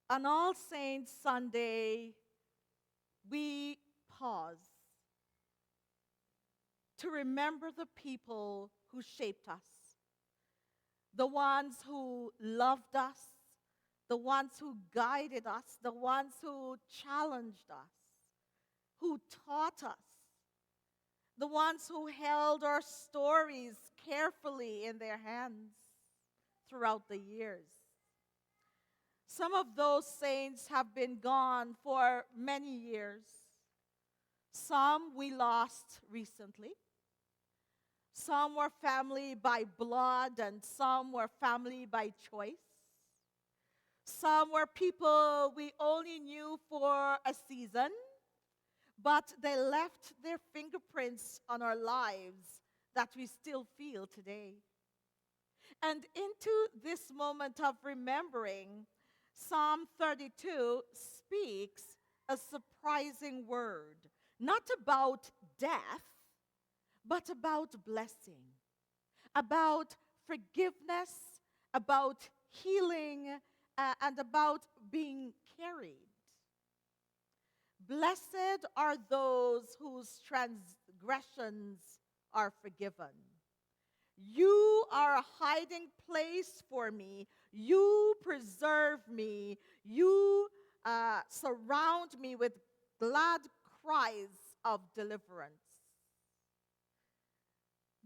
On All Saints Sunday, we pause to remember the people who shaped us, the ones who loved us, the ones who guided us, the ones who challenged us, who taught us, the ones who held our stories carefully in their hands throughout the years. Some of those saints have been gone for many years. Some we lost recently. Some were family by blood, and some were family by choice. Some were people we only knew for a season, but they left their fingerprints on our lives that we still feel today. And into this moment of remembering, Psalm 32 speaks a surprising word, not about death, but about blessing, about forgiveness, about healing, and about being carried. Blessed are those whose transgressions are forgiven. You are a hiding place for me. You preserve me. You surround me with glad cries of deliverance.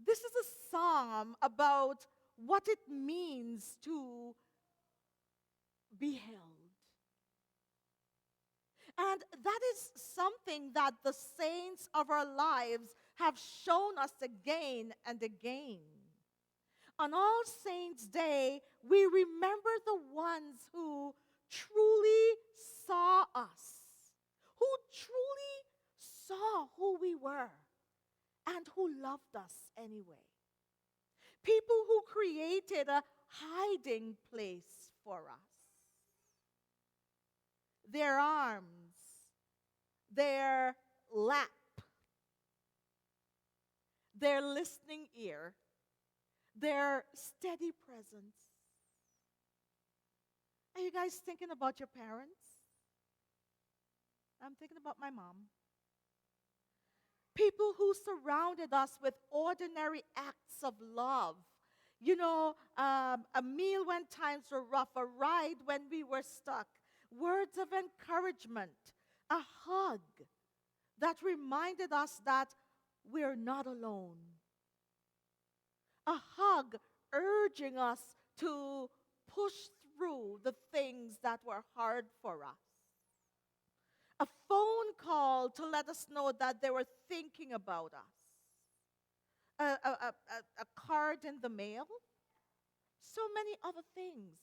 This is a psalm about what it means to be held. And that is something that the saints of our lives have shown us again and again. On All Saints' Day, we remember the ones who truly saw us, who truly saw who we were, and who loved us anyway. People who created a hiding place for us. Their arms, their lap, their listening ear, their steady presence. Are you guys thinking about your parents? I'm thinking about my mom. People who surrounded us with ordinary acts of love. You know, a meal when times were rough, a ride when we were stuck, words of encouragement, a hug that reminded us that we're not alone. A hug urging us to push through the things that were hard for us. A phone call to let us know that they were thinking about us. A card in the mail. So many other things.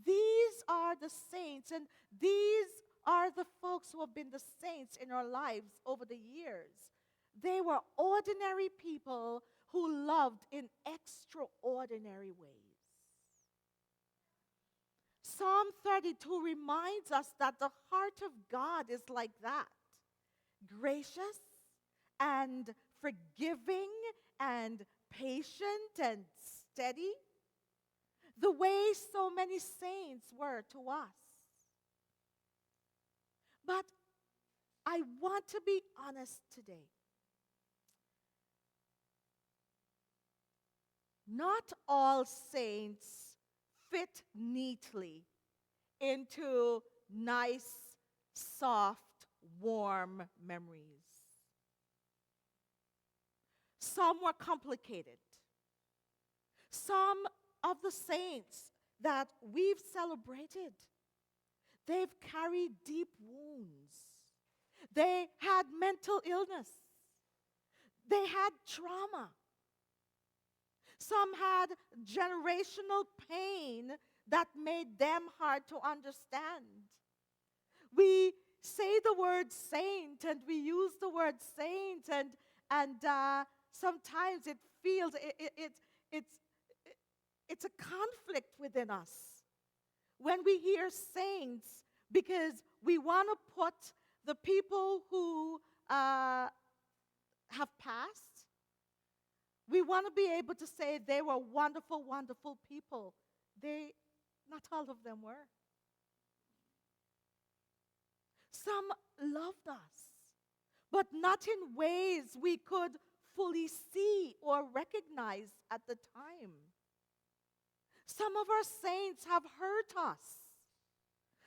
These are the saints, and these are the folks who have been the saints in our lives over the years. They were ordinary people who loved in extraordinary ways. Psalm 32 reminds us that the heart of God is like that, gracious and forgiving and patient and steady, the way so many saints were to us. But I want to be honest today. Not all saints fit neatly into nice, soft, warm memories. Some were complicated. Some of the saints that we've celebrated, they've carried deep wounds. They had mental illness. They had trauma. Some had generational pain that made them hard to understand. We say the word saint and we use the word saint, and sometimes it feels it's a conflict within us when we hear saints, because we want to put the people who have passed, we want to be able to say they were wonderful, wonderful people. Not all of them were. Some loved us, but not in ways we could fully see or recognize at the time. Some of our saints have hurt us,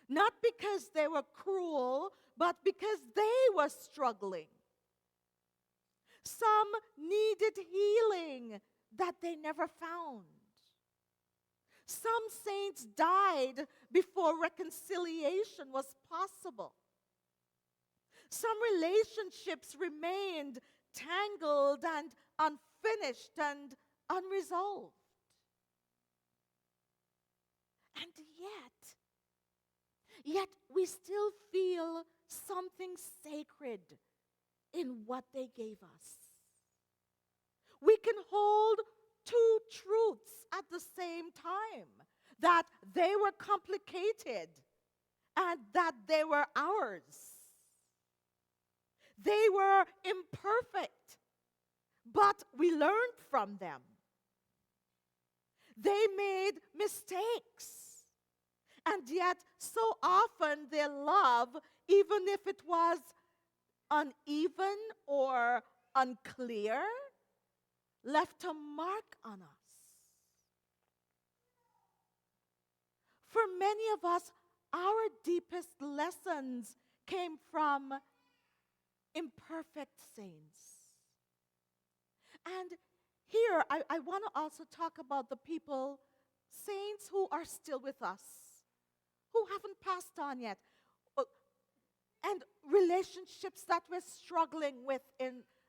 not because they were cruel, but because they were struggling. Some needed healing that they never found. Some saints died before reconciliation was possible. Some relationships remained tangled and unfinished and unresolved. And yet we still feel something sacred in what they gave us. We can hold two truths at the same time, that they were complicated and that they were ours. They were imperfect, but we learned from them. They made mistakes, and yet so often their love, even if it was uneven or unclear, left a mark on us. For many of us, our deepest lessons came from imperfect saints. And here, I want to also talk about the people, saints who are still with us, who haven't passed on yet, and relationships that we're struggling with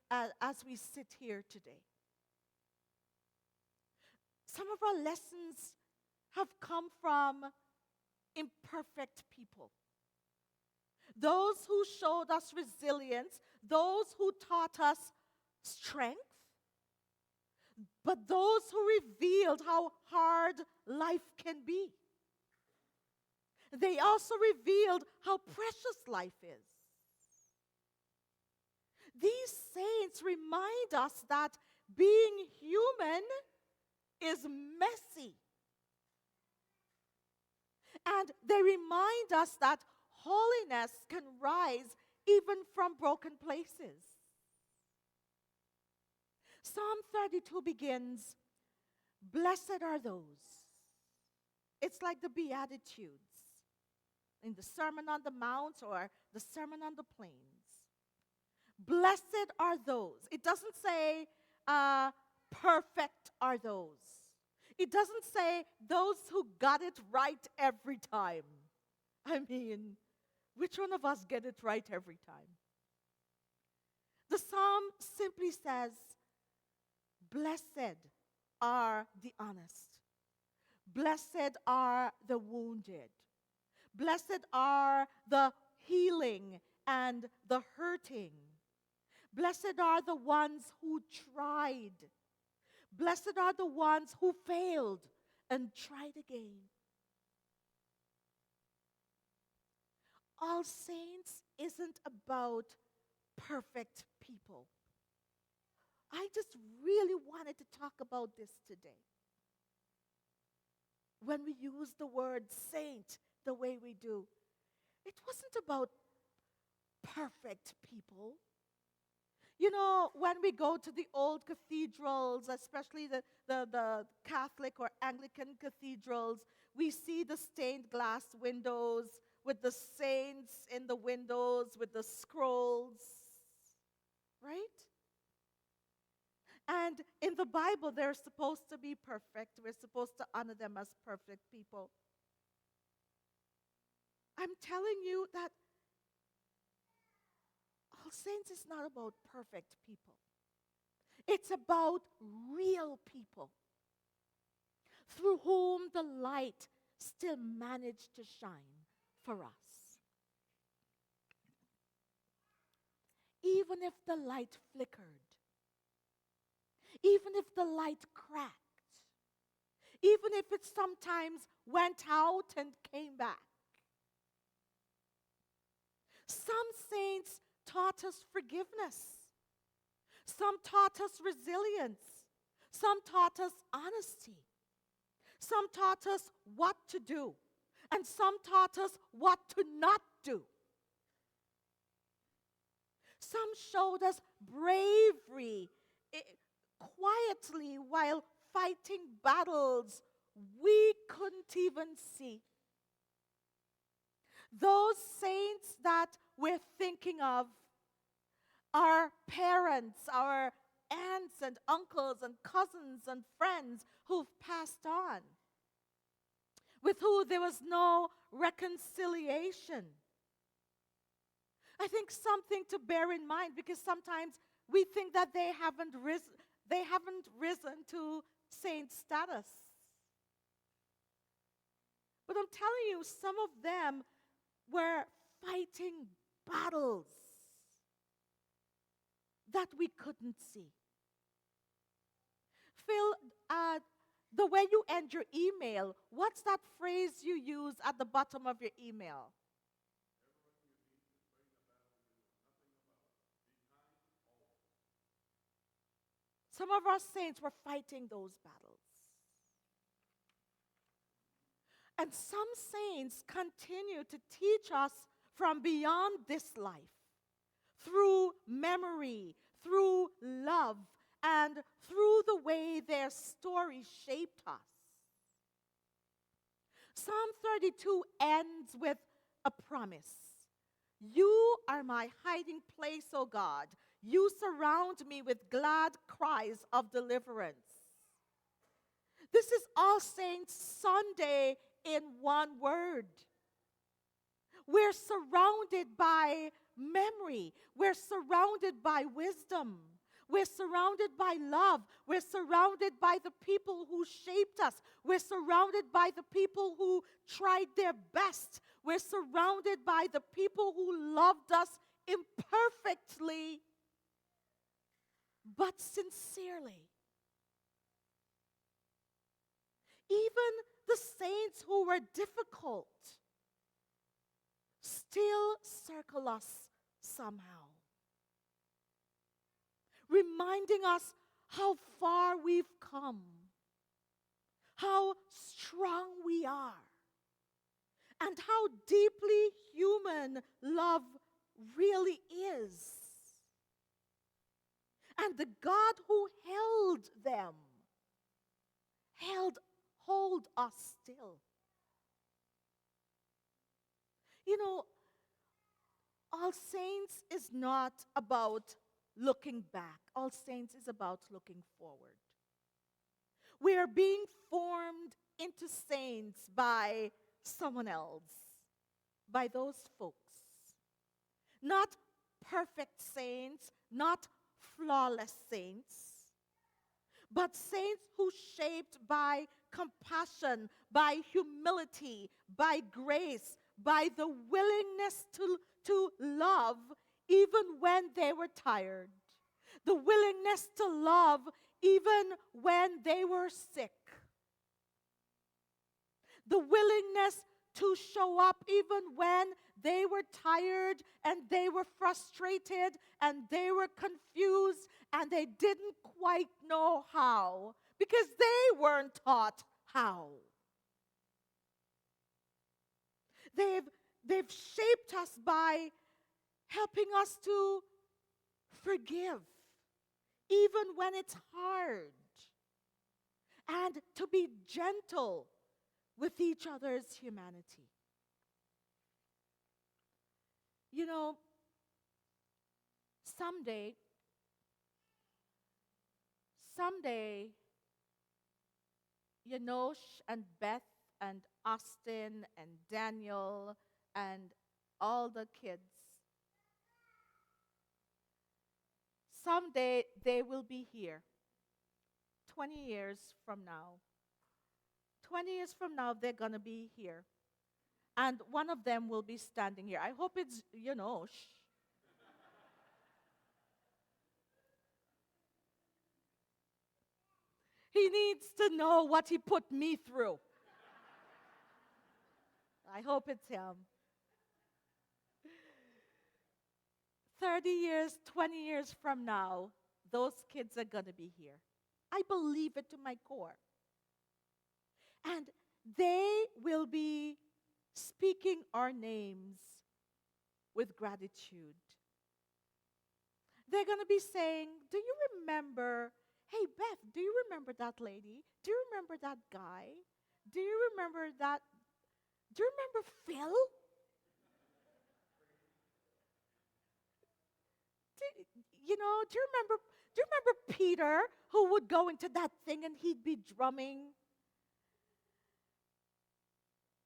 as we sit here today. Some of our lessons have come from imperfect people. Those who showed us resilience, those who taught us strength, but those who revealed how hard life can be. They also revealed how precious life is. These saints remind us that being human is messy. And they remind us that holiness can rise even from broken places. Psalm 32 begins, "Blessed are those." It's like the Beatitudes in the Sermon on the Mount or the Sermon on the Plains. Blessed are those. It doesn't say perfect are those. It doesn't say those who got it right every time. I mean, which one of us get it right every time? The psalm simply says, blessed are the honest. Blessed are the wounded. Blessed are the healing and the hurting. Blessed are the ones who tried. Blessed are the ones who failed and tried again. All Saints isn't about perfect people. I just really wanted to talk about this today. When we use the word saint the way we do, it wasn't about perfect people. You know, when we go to the old cathedrals, especially the Catholic or Anglican cathedrals, we see the stained glass windows with the saints in the windows with the scrolls, right? And in the Bible, they're supposed to be perfect. We're supposed to honor them as perfect people. I'm telling you that All Saints is not about perfect people. It's about real people through whom the light still managed to shine for us. Even if the light flickered, even if the light cracked, even if it sometimes went out and came back. Some saints taught us forgiveness. Some taught us resilience. Some taught us honesty. Some taught us what to do. And some taught us what to not do. Some showed us bravery quietly while fighting battles we couldn't even see. Those saints that we're thinking of, our parents, our aunts and uncles and cousins and friends who've passed on, with who there was no reconciliation. I think something to bear in mind, because sometimes we think that they haven't risen to saint status. But I'm telling you, some of them were fighting battles that we couldn't see. Phil, the way you end your email, what's that phrase you use at the bottom of your email? Some of our saints were fighting those battles. And some saints continue to teach us from beyond this life, through memory, through love, and through the way their story shaped us. Psalm 32 ends with a promise. You are my hiding place, O God. You surround me with glad cries of deliverance. This is All Saints Sunday in one word. We're surrounded by memory. We're surrounded by wisdom. We're surrounded by love. We're surrounded by the people who shaped us. We're surrounded by the people who tried their best. We're surrounded by the people who loved us imperfectly, but sincerely. Even the saints who were difficult still circle us somehow, reminding us how far we've come, how strong we are, and how deeply human love really is. And the God who held them hold us still. You know, All Saints is not about looking back. All Saints is about looking forward. We are being formed into saints by someone else, by those folks. Not perfect saints, not flawless saints, but saints who shaped by compassion, by humility, by grace, by the willingness to love even when they were tired, the willingness to love even when they were sick, the willingness to show up even when they were tired and they were frustrated and they were confused and they didn't quite know how because they weren't taught how. They've shaped us by helping us to forgive even when it's hard, and to be gentle with each other's humanity. You know, someday, Yanosh and Beth and Austin and Daniel and all the kids, someday they will be here. 20 years from now. 20 years from now, they're going to be here. And one of them will be standing here. I hope it's Yanosh. He needs to know what he put me through. I hope it's him. 30 years, 20 years from now, those kids are going to be here. I believe it to my core. And they will be speaking our names with gratitude. They're going to be saying, do you remember, hey, Beth, do you remember that lady? Do you remember that guy? Do you remember that? Do you remember Phil? Do, do you remember Peter who would go into that thing and he'd be drumming?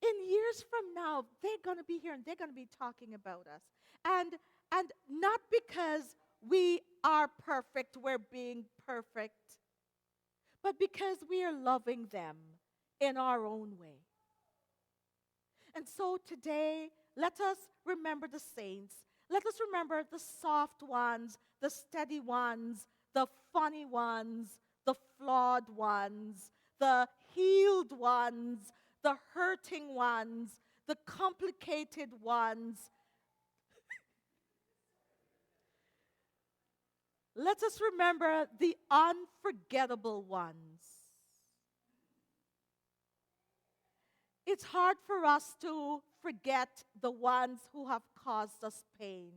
In years from now, they're going to be here and they're going to be talking about us. And not because we are perfect, we're being perfect, but because we are loving them in our own way. And so today, let us remember the saints. Let us remember the soft ones, the steady ones, the funny ones, the flawed ones, the healed ones, the hurting ones, the complicated ones. Let us remember the unforgettable ones. It's hard for us to forget the ones who have caused us pain,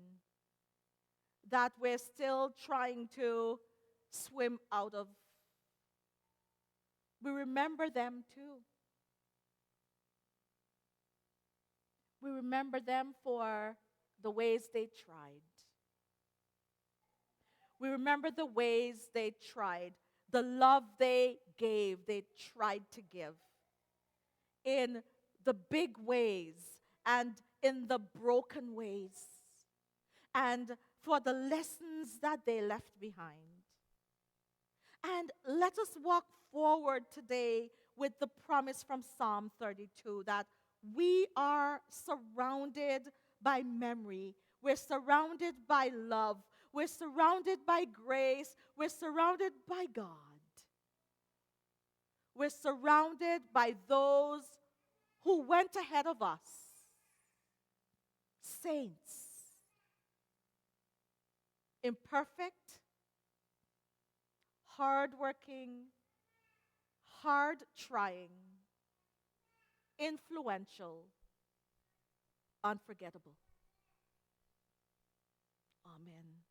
that we're still trying to swim out of. We remember them too. We remember them for the ways they tried. We remember the ways they tried, the love they gave, they tried to give, in the big ways and in the broken ways, and for the lessons that they left behind. And let us walk forward today with the promise from Psalm 32 that we are surrounded by memory, we're surrounded by love, we're surrounded by grace, we're surrounded by God. We're surrounded by those who went ahead of us, saints, imperfect, hardworking, hard-trying, influential, unforgettable. Amen.